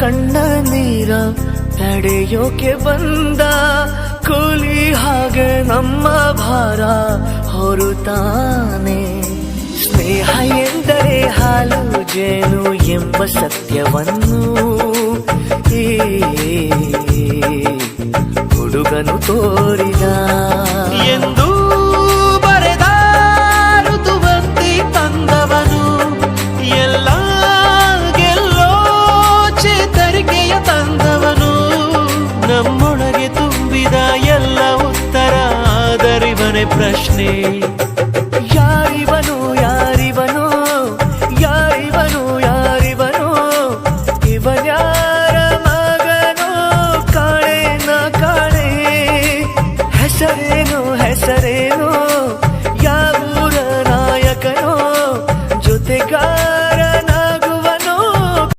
ಕಣ್ಣ ನೀರ ತಡೆಯೋಕೆ ಬಂದ ಕೂಲಿ ಹಾಗೆ ನಮ್ಮ ಭಾರ ಹೊರುತ್ತಾನೆ. ಸ್ನೇಹ ಎಂದರೆ ಹಾಲು ಜೇನು ಎಂಬ ಸತ್ಯವನ್ನು ಈ ಹುಡುಗನು ತೋರಿದ ಎಂದು ಬರೆದ ಋತುವಂತಿ ತಂದವನು. ಎಲ್ಲ ಗೆಲ್ಲೋ ಚೇತರಿಕೆಯ ತಂದವನು. ನಮ್ಮೊಳಗೆ ತುಂಬಿದ ಎಲ್ಲ ಉತ್ತರ ಆದರಿವನೇ ಪ್ರಶ್ನೆ.